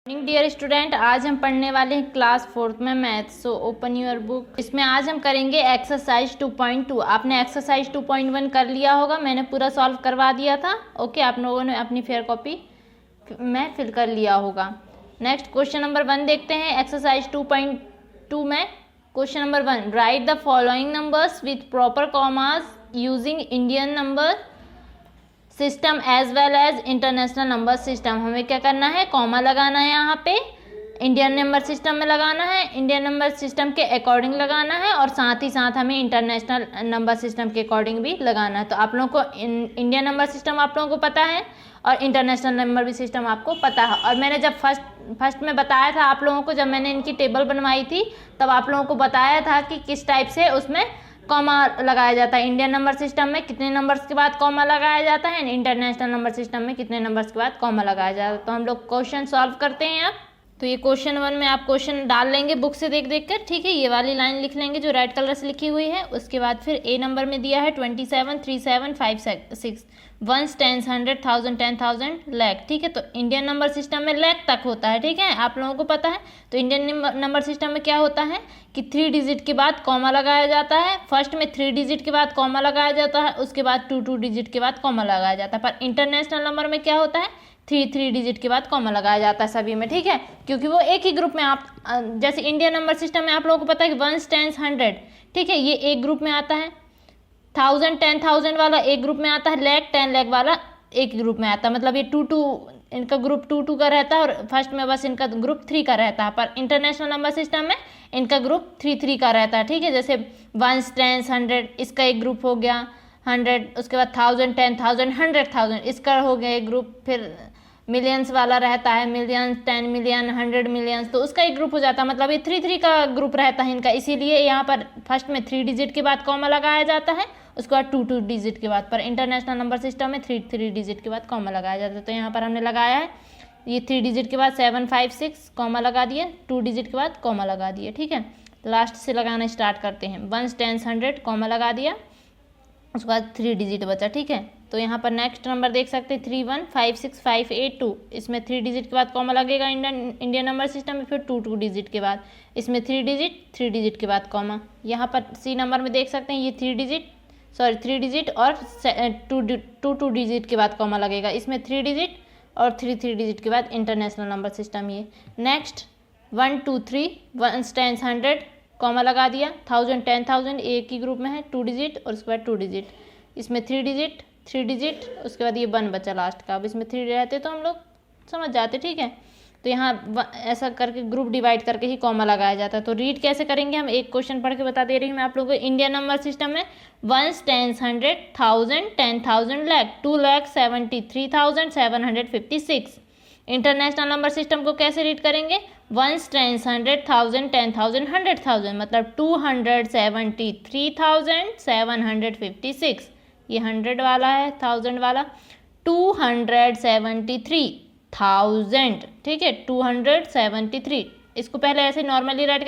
Morning dear student, आज हम पढ़ने वाले हैं क्लास 4th में math. So open your book. इसमें आज हम करेंगे एक्सरसाइज 2.2। आपने एक्सरसाइज 2.1 कर लिया होगा, मैंने पूरा सॉल्व करवा दिया था। ओके, आप लोगों ने अपनी फेयर कॉपी में फिल कर लिया होगा। नेक्स्ट क्वेश्चन नंबर 1 देखते हैं एक्सरसाइज 2.2 में। Question number 1, write the following numbers with proper commas using Indian number system as well as international number system. हमें क्या करना है, कॉमा लगाना है, यहाँ पे इंडियन नंबर सिस्टम में लगाना है, इंडियन नंबर सिस्टम के अकॉर्डिंग लगाना है, और साथ ही साथ हमें इंटरनेशनल नंबर सिस्टम के अकॉर्डिंग भी लगाना है। तो आप लोगों को इंडियन नंबर सिस्टम आप लोगों को पता है और इंटरनेशनल नंबर भी सिस्टम आपको पता है। और मैंने जब फर्स्ट में बताया था आप लोगों को, जब मैंने इनकी टेबल बनवाई थी, तब आप लोगों को बताया था कि किस टाइप से उसमें कॉमा लगाया जाता है। इंडियन नंबर सिस्टम में कितने नंबर्स के बाद कॉमा लगाया जाता है, इंटरनेशनल नंबर सिस्टम में कितने नंबर्स के बाद कॉमा लगाया जाता है। तो हम लोग क्वेश्चन सॉल्व करते हैं अब। तो ये क्वेश्चन 1 में आप क्वेश्चन डाल लेंगे बुक से देख देख कर, ठीक है। ये वाली लाइन लिख लेंगे जो रेड कलर से लिखी हुई है। उसके बाद फिर ए नंबर में दिया है 27, 37, 5, 6, 1, 10, 100, 1000, 10,000, लाख, ठीक है। तो इंडियन नंबर सिस्टम में लाख तक होता है, ठीक है, आप लोगों को पता है। तो इंडियन नंबर सिस्टम में क्या होता है कि 3 डिजिट के बाद कॉमा लगाया जाता है। फर्स्ट में 3 डिजिट के बाद कॉमा लगाया जाता है, उसके बाद 2 डिजिट के बाद कॉमा लगाया जाता है। पर इंटरनेशनल नंबर में क्या होता है, 3 डिजिट के बाद कॉमा लगाया जाता है सभी में, ठीक है, क्योंकि वो एक ही ग्रुप में आप जैसे इंडियन नंबर सिस्टम में आप लोगों को पता है कि 1, 10, 100, ठीक है, ये एक ग्रुप में आता है। 1000, 10,000 वाला एक ग्रुप में आता है। लाख, 10 लाख वाला एक ग्रुप में आता है। मतलब ये 2 इनका ग्रुप 2 का रहता है, और फर्स्ट में बस इनका ग्रुप 3 का रहता है। पर इंटरनेशनल नंबर सिस्टम में इनका ग्रुप 3 का रहता है, ठीक है। जैसे 1, 10, 100 इसका एक ग्रुप हो गया, 100, उसके बाद 1000, 10,000, 100,000 इसका हो गया एक ग्रुप। फिर मिलियंस वाला रहता है, मिलियंस, 10 मिलियन, 100 मिलियंस, तो उसका एक ग्रुप हो जाता है। मतलब ये 3 का ग्रुप रहता है इनका, इसीलिए यहाँ पर फर्स्ट में 3 डिजिट के बाद कॉमा लगाया जाता है, उसके बाद 2 डिजिट के बाद। पर इंटरनेशनल नंबर सिस्टम में 3 डिजिट के बाद कॉमा लगाया जाता है। तो यहाँ पर हमने लगाया है ये 3 डिजिट के बाद 7, 5, 6 कॉमा लगा दिए, 2 डिजिट के बाद कॉमा लगा दिए, ठीक है। लास्ट से लगाना स्टार्ट करते हैं। 1, 10, 100 कॉमा लगा दिया, उसके बाद 3 डिजिट बचा, ठीक है। तो यहाँ पर नेक्स्ट नंबर देख सकते हैं 3, 1, 5, 6, 5, 8, 2, इसमें 3 डिजिट के बाद कॉमा लगेगा इंडियन नंबर सिस्टम में। फिर 2 डिजिट के बाद इसमें 3 डिजिट के बाद कॉमा। यहाँ पर सी नंबर में देख सकते हैं ये 3 डिजिट और 2 डिजिट के बाद कॉमा लगेगा। इसमें 3 डिजिट और 3 डिजिट के बाद इंटरनेशनल नंबर सिस्टम ये। नेक्स्ट 1, 2, 3, 1, 10, 100 कॉमा लगा दिया, 1000, 10,000 एक ही ग्रुप में है, 2 डिजिट और उसके बाद 2 डिजिट। इसमें 3 डिजिट, उसके बाद ये 1 बचा लास्ट का। अब इसमें 3 रहते तो हम लोग समझ जाते, ठीक है। तो यहाँ ऐसा करके ग्रुप डिवाइड करके ही कॉमा लगाया जाता है। तो रीड कैसे करेंगे हम, एक क्वेश्चन पढ़ के बता दे रही हूँ मैं आप लोगों को। इंडियन नंबर सिस्टम में 1, 10, 100, 1000, 10,000, लाख, 2,73,756। इंटरनेशनल नंबर सिस्टम को कैसे रीड करेंगे, 1, 10, 100, 1000, 10,000, 100,000, मतलब 273,756। ये 100 वाला है, 1000 वाला, 273,000, ठीक है, 273। इसको पहले ऐसे नॉर्मली रीड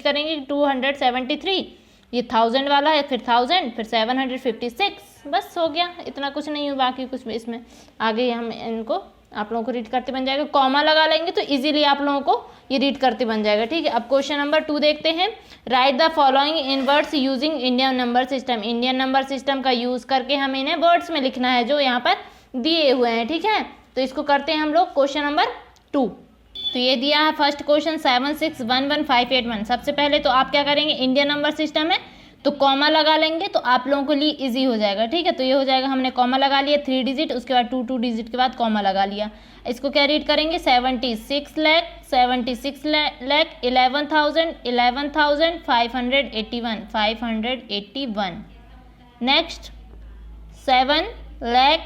करेंगे 273, ये 1000 वाला है, फिर 1000, फिर 756, बस हो गया। इतना कुछ नहीं हो, बाकी कुछ इसमें आगे हम इनको आप लोगों को रीड करते बन जाएगा। कॉमा लगा लेंगे तो इजीली आप लोगों को ये रीड करते बन जाएगा, ठीक है। अब क्वेश्चन नंबर 2 देखते हैं। Right the following in words using Indian number system. Indian number system का यूज करके हमें इन्हें वर्ड्स में लिखना है जो यहाँ पर दिए हुए हैं, ठीक है। तो इसको करते हैं हम लोग क्वेश्चन नंबर 2। तो ये दिया है फर्स्ट क्वेश्चन 7, 6, 1, 1, 5, 8, 1। सबसे पहले तो आप क्या करेंगे, इंडियन नंबर सिस्टम है तो कॉमा लगा लेंगे, तो आप लोगों को लिए इजी हो जाएगा, ठीक है। तो ये हो जाएगा, हमने कॉमा लगा लिया, 3 डिजिट, उसके बाद 2 डिजिट के बाद कॉमा लगा लिया। इसको क्या रीड करेंगे, 76 lakh, 76 lakh, 11,000, 11,581, 581। Next 7 lakh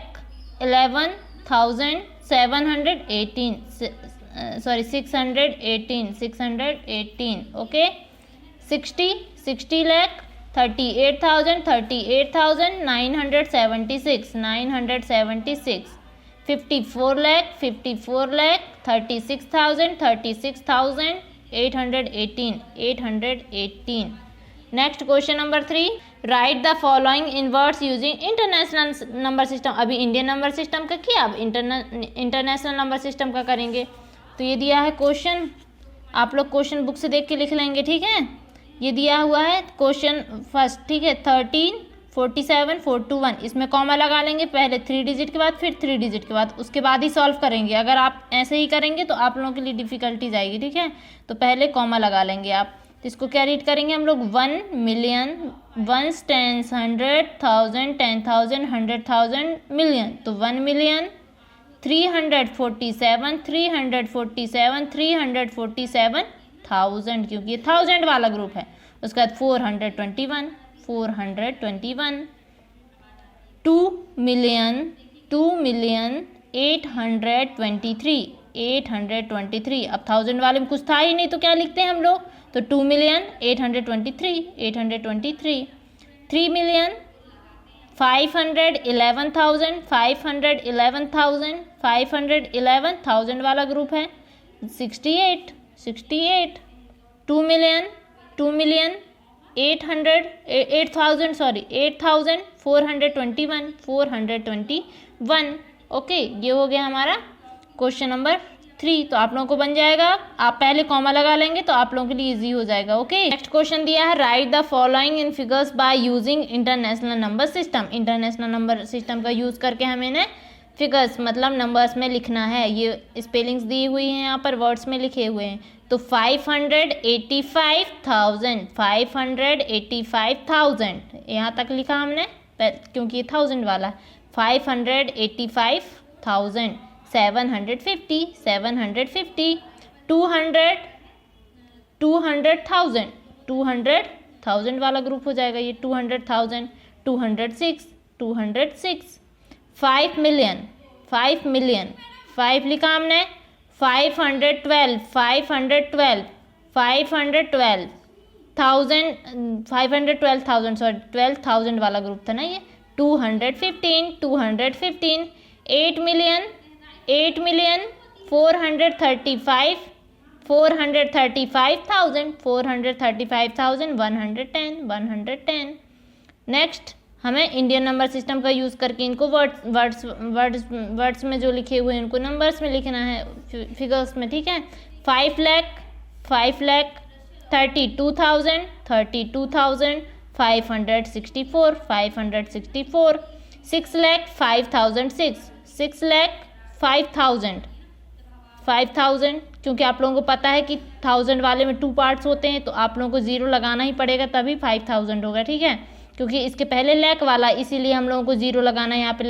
11,718, 618, okay. 60 lakh 38,976, 54 lakh 36,818। Next question number 3, right the following in words using international number system. अभी इंडियन नंबर सिस्टम का किया, अब इंटरनेशनल नंबर सिस्टम का करेंगे। तो ये दिया है क्वेश्चन, आप लोग क्वेश्चन बुक से देख के लिख लेंगे, ठीक है। ये दिया हुआ है क्वेश्चन फर्स्ट, ठीक है, 13, 47, 421, इसमें कॉमा लगा लेंगे, पहले 3 डिजिट के बाद फिर 3 डिजिट के बाद, उसके बाद ही सॉल्व करेंगे। अगर आप ऐसे ही करेंगे तो आप लोगों के लिए डिफिकल्टीज आएगी, ठीक है। तो पहले कॉमा लगा लेंगे आप। तो इसको क्या रीड करेंगे हम लोग, 1 मिलियन, 1 10 100 1000 10,000 100,000 मिलियन, तो 1 मिलियन 347 347 347,000, क्योंकि ये 1000 वाला ग्रुप है। उसके बाद 421 421, 2 मिलियन 823 823, अब 1000 वाले में कुछ था ही नहीं तो क्या लिखते हैं हम लोग, तो 2 मिलियन 823 3 मिलियन 511,000 वाला ग्रुप है, 68 2 मिलियन 8,421 ओके। ये हो गया हमारा क्वेश्चन नंबर 3। तो आप लोगों को बन जाएगा, आप पहले कॉमा लगा लेंगे तो आप लोगों के लिए इजी हो जाएगा, ओके। नेक्स्ट क्वेश्चन दिया है, right the following in figures by using international number system. International number system का यूज करके हमें ना फिगर्स मतलब नंबर्स में लिखना है। ये स्पेलिंग्स दी हुई हैं यहाँ पर, वर्ड्स में लिखे हुए हैं। तो 585,000 यहाँ तक लिखा हमने क्योंकि ये 1000 वाला है। 585,000 750 200,000 वाला ग्रुप हो जाएगा ये, 200,000 206 5 मिलियन 5 लिखा हमने, 512 12,000 वाला ग्रुप था ना ये, 215 8 मिलियन 435,000 110। नेक्स्ट हमें इंडियन नंबर सिस्टम का यूज़ करके इनको वर्ड्स में जो लिखे हुए हैं उनको नंबर्स में लिखना है, फिगर्स में, ठीक है। 5 लाख 32,000 564 6 लाख 5,000 क्योंकि आप लोगों को पता है कि 1000 वाले में 2 पार्ट्स होते हैं तो आप लोगों को 0 लगाना ही पड़ेगा तभी 5000 होगा, ठीक है। क्योंकि इसके पहले लैख वाला, इसीलिए हम लोगों को 0 लगाना यहाँ पे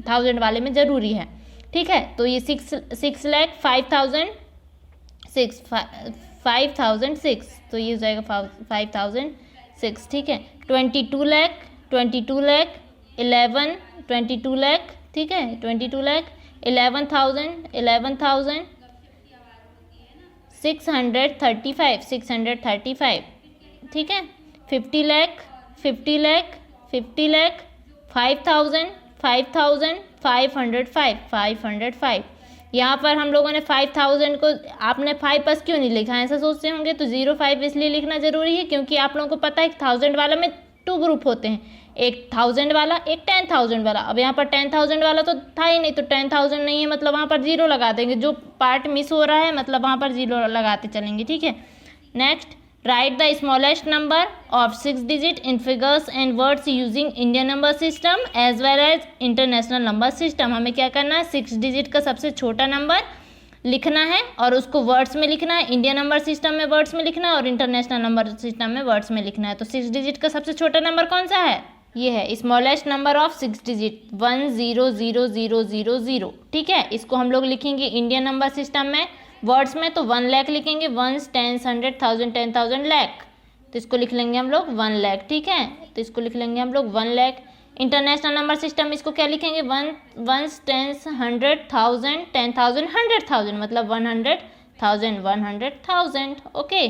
1000 वाले में ज़रूरी है, ठीक है। तो ये 6 लाख 5,006 तो ये हो जाएगा 5,006, ठीक है। 22 लाख 22 लाख, ठीक है, 22 लाख 11,635 ठीक है। 50 लाख 5,505 यहाँ पर हम लोगों ने 5000 को, आपने 5 बस क्यों नहीं लिखा है ऐसा सोचते होंगे, तो 05 इसलिए लिखना ज़रूरी है क्योंकि आप लोगों को पता है 1000 वाला में 2 ग्रुप होते हैं, एक 1000 वाला एक 10,000 वाला। अब यहाँ पर 10,000 वाला तो था ही नहीं तो 10,000 नहीं है मतलब वहाँ पर 0 लगा देंगे, जो पार्ट मिस हो रहा है मतलब वहाँ पर 0 लगाते चलेंगे, ठीक है। Next, write the smallest number of 6 digit in figures and words using Indian number system as well as international number system. हमें क्या करना है, 6 डिजिट का सबसे छोटा नंबर लिखना है और उसको वर्ड्स में लिखना है, इंडियन नंबर सिस्टम में वर्ड्स में लिखना है और इंटरनेशनल नंबर सिस्टम में वर्ड्स में लिखना है। तो 6 डिजिट का सबसे छोटा नंबर कौन सा है, ये है स्मॉलेस्ट नंबर ऑफ 6 डिजिट 100000, ठीक है। इसको हम लोग लिखेंगे इंडियन नंबर सिस्टम में वर्ड्स में तो 1 लाख लिखेंगे, 1 10 100 1000 10,000 लाख, तो इसको लिख लेंगे हम लोग 1 लाख, ठीक है। तो इसको लिख लेंगे हम लोग 1 लाख। इंटरनेशनल नंबर सिस्टम इसको क्या लिखेंगे, 1 10 100 1000 10,000 100,000 मतलब 100,000 ओके।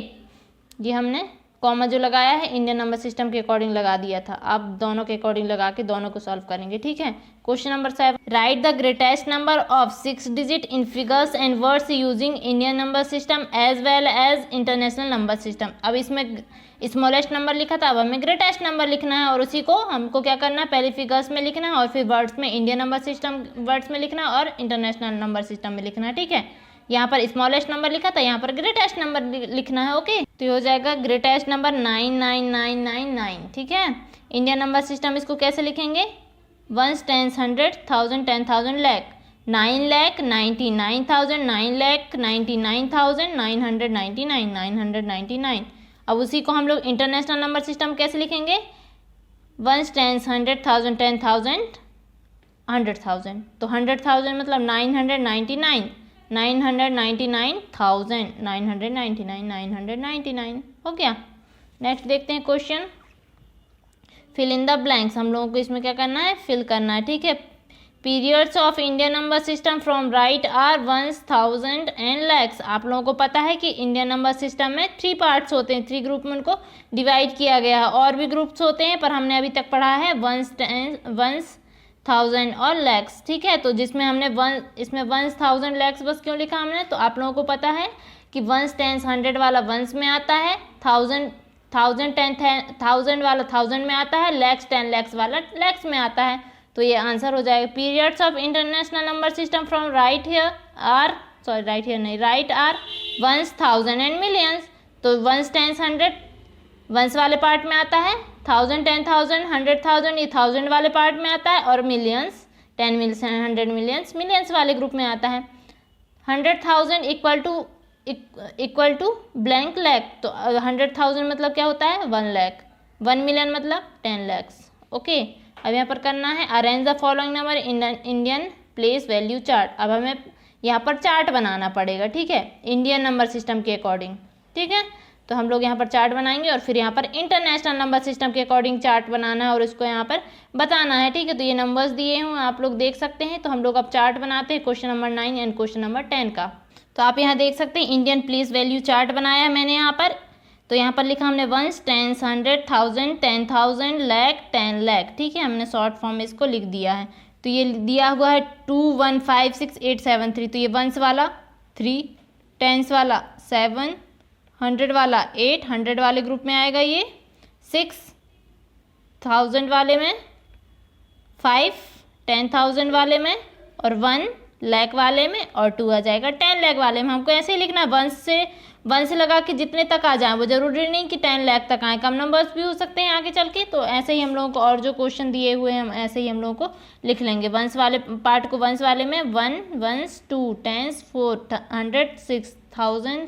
ये हमने कॉमा जो लगाया है इंडियन नंबर सिस्टम के अकॉर्डिंग लगा दिया था, आप दोनों के अकॉर्डिंग लगा के दोनों को सॉल्व करेंगे, ठीक है। Question number 7, write the greatest number of 6 digit in figures and words using Indian number system as well as international number system. अब इसमें स्मॉलेस्ट नंबर लिखा था, अब हमें ग्रेटेस्ट नंबर लिखना है और उसी को हमको क्या करना है, पहले फिगर्स में लिखना है और फिर वर्ड्स में इंडियन नंबर सिस्टम वर्ड्स में लिखना है और इंटरनेशनल नंबर सिस्टम में लिखना है, ठीक है। यहाँ पर स्मॉलेस्ट नंबर लिखा था, यहाँ पर ग्रेटेस्ट नंबर लिखना है। ओके, तो ये हो जाएगा ग्रेटेस्ट नंबर 99999। ठीक है, इंडियन नंबर सिस्टम इसको कैसे लिखेंगे? 1 10 100 1000 10,000 लाख, 9,99,000, 9,99,999 999। अब उसी को हम लोग इंटरनेशनल नंबर सिस्टम कैसे लिखेंगे? 1 10 100 1000 10,000 100,000। तो 100,000 मतलब 999, 999,000, 999 हो गया। नेक्स्ट देखते हैं question, fill in the blanks. हम लोगों को इसमें क्या करना है? फिल करना है। ठीक है, periods of Indian number system from right are 1000 and lakhs. आप लोगों को पता है कि इंडियन नंबर सिस्टम में 3 पार्ट्स होते हैं, 3 ग्रुप में उनको डिवाइड किया गया है। और भी ग्रुप्स होते हैं पर हमने अभी तक पढ़ा है 1000 और लैक्स। ठीक है, तो जिसमें हमने इसमें 1000 लैक्स बस क्यों लिखा हमने? तो आप लोगों को पता है कि 1 10 100 वाला 1s में आता है, 1000 वाला 1000 में आता है, लैक्स 10 लैक्स वाला लैक्स में आता है। तो ये आंसर हो जाएगा। Periods of international number system from right are 1000 and millions. तो 1 10 100 1s वाले पार्ट में आता है, 1000 10,000 100,000 ये 1000 वाले पार्ट में आता है, और मिलियंस 10 मिलियंस 100 मिलियंस मिलियंस वाले ग्रुप में आता है। 100,000 इक्वल टू ब्लैंक लैख। तो 100,000 मतलब क्या होता है? 1 लाख। 1 मिलियन मतलब 10 लैक्स। ओके, अब यहाँ पर करना है arrange the following number Indian place value chart. अब हमें यहाँ पर चार्ट बनाना पड़ेगा। ठीक है, इंडियन नंबर सिस्टम के अकॉर्डिंग। ठीक है, तो हम लोग यहाँ पर चार्ट बनाएंगे और फिर यहाँ पर इंटरनेशनल नंबर सिस्टम के अकॉर्डिंग चार्ट बनाना है और इसको यहाँ पर बताना है। ठीक है, तो ये नंबर्स दिए हुए आप लोग देख सकते हैं। तो हम लोग अब चार्ट बनाते हैं question number 9 and question number 10 का। तो आप यहाँ देख सकते हैं इंडियन प्लेस वैल्यू चार्ट बनाया है मैंने यहाँ पर। तो यहाँ पर लिखा हमने 1 10 100 1000 10,000 लाख 10 लाख। ठीक है, हमने शॉर्ट फॉर्म में इसको लिख दिया है। तो ये दिया हुआ है 2 1 5 6 8 7 3। तो ये 1s वाला 3, 10s वाला 7, 100 वाला 8, 100 वाले ग्रुप में आएगा ये 6, 1000 वाले में 5, 10,000 वाले में और 1 लाख वाले में और 2 आ जाएगा 10 लाख वाले में। हमको ऐसे ही लिखना है, 1 से लगा के जितने तक आ जाए, वो जरूरी नहीं कि 10 लाख तक आए, कम नंबर्स भी हो सकते हैं आगे चल के। तो ऐसे ही हम लोगों को और जो क्वेश्चन दिए हुए हैं हम ऐसे ही हम लोगों को लिख लेंगे। 1s वाले पार्ट को 1s वाले में 1 1s 2 10s 4 100 6,000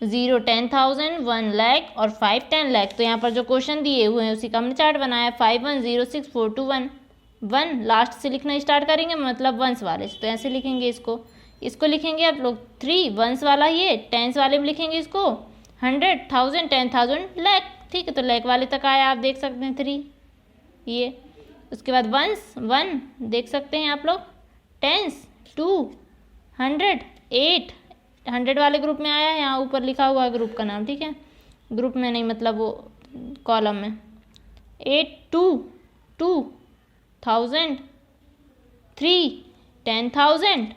0 10,000 1 लाख और 5 10 लाख। तो यहाँ पर जो क्वेश्चन दिए हुए हैं उसी का हमने चार्ट बनाया। 5 1 0 6 4 2 1 1 लास्ट से लिखना स्टार्ट करेंगे, मतलब 1s वाले से। तो ऐसे लिखेंगे इसको लिखेंगे आप लोग 3 1s वाला, ये 10s वाले में लिखेंगे इसको 100 1000 10,000 लाख। ठीक है, तो लाख वाले तक आया, आप देख सकते हैं 3 ये। उसके बाद 1s 1 देख सकते हैं आप लोग, 10s 2 100 8 100 वाले ग्रुप में आया है, यहाँ ऊपर लिखा हुआ है ग्रुप का नाम। ठीक है, ग्रुप में नहीं मतलब वो कॉलम में। 8 2 2,000 3 10,000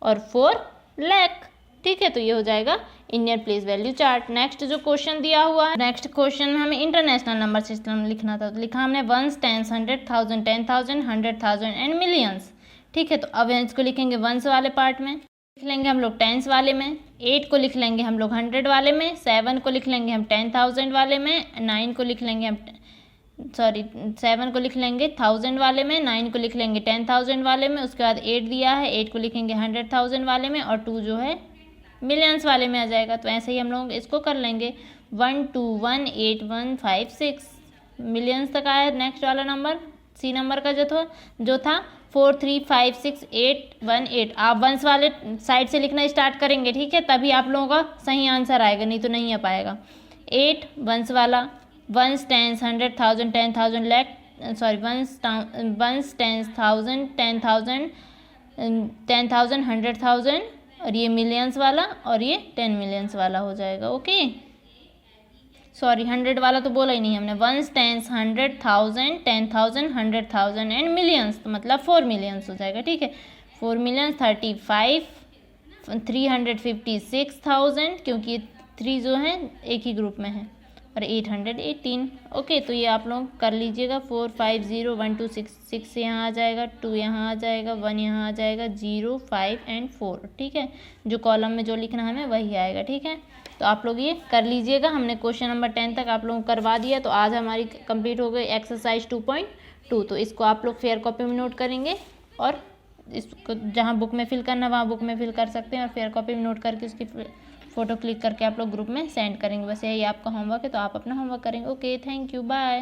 और 4 लाख। ठीक है, तो ये हो जाएगा Indian place value chart. Next जो क्वेश्चन दिया हुआ है, नेक्स्ट क्वेश्चन में हमें इंटरनेशनल नंबर सिस्टम लिखना था। तो लिखा हमने 1 10 100 1000 10,000 100,000 एंड मिलियंस। ठीक है, तो अब इसको लिखेंगे 1s वाले पार्ट में, लिख लेंगे हम लोग 10s वाले में, 8 को लिख लेंगे हम लोग 100 वाले में, 7 को लिख लेंगे हम 10,000 वाले में, 9 को लिख लेंगे हम 7 को लिख लेंगे 1000 वाले में, 9 को लिख लेंगे 10,000 वाले में। उसके बाद 8 दिया है, 8 को लिखेंगे 100,000 वाले में और 2 जो है मिलियंस वाले में आ जाएगा। तो ऐसे ही हम लोग इसको कर लेंगे 1 2 1 8 1 5 6 मिलियंस तक आया। नेक्स्ट वाला नंबर सी नंबर का जो था 4 3 5 6 8 1 8। आप 1s वाले साइड से लिखना स्टार्ट करेंगे। ठीक है, तभी आप लोगों का सही आंसर आएगा, नहीं तो नहीं आ पाएगा। 8 1s वाला, 1s 10 100 1000 10,000 लाख 1s 10,000 10,000 10,000 100,000 और ये मिलियंस वाला और ये 10 मिलियंस वाला हो जाएगा। ओके, 100 वाला तो बोला ही नहीं हमने। 1s 10 100 1000 10,000 100,000 एंड मिलियंस, तो मतलब 4 मिलियंस हो जाएगा। ठीक है, 4 मिलियंस 35 356,000 क्योंकि 3 जो है एक ही ग्रुप में है। और 818। ओके, तो ये आप लोग कर लीजिएगा। 4 5 0 1 2 6 6 यहाँ आ जाएगा, 2 यहाँ आ जाएगा, 1 यहाँ आ जाएगा, 0 5 एंड 4। ठीक है, जो कॉलम में जो लिखना हमें वही आएगा। ठीक है, तो आप लोग ये कर लीजिएगा। हमने क्वेश्चन नंबर 10 तक आप लोगों को करवा दिया। तो आज हमारी कंप्लीट हो गई एक्सरसाइज 2.2। तो इसको आप लोग फेयर कॉपी में नोट करेंगे और इसको जहाँ बुक में फिल करना वहाँ बुक में फिल कर सकते हैं, और फेयर कॉपी में नोट करके उसकी फ़ोटो क्लिक करके आप लोग ग्रुप में सेंड करेंगे। बस यही आपका होमवर्क है, तो आप अपना होमवर्क करेंगे। Okay, thank you, bye.